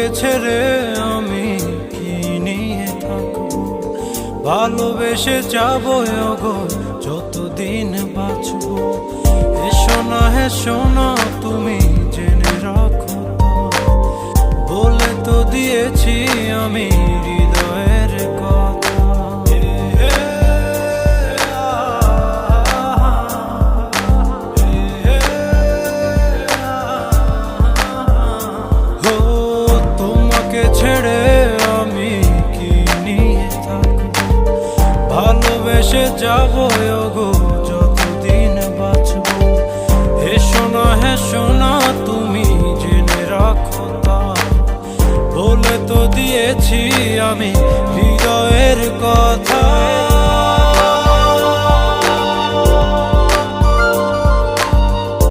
তোমাকে ছেড়ে আমি কি নিয়ে থাকবো, ভালোবেসে যাবো গো যতদিন বাঁচবো। হেসো না তুমি জেনে রাখো, বলে তো দিয়েছি আমি হৃদয়ের কথা। ও তোমাকে ছেড়ে আমি কি নিয়ে থাকবো, ভালোবেসে যাবো গো যতদিন বাঁচবো। হেসো না তুমি জেনে রাখো, বলে তো দিয়েছি আমি হৃদয়ের কথা।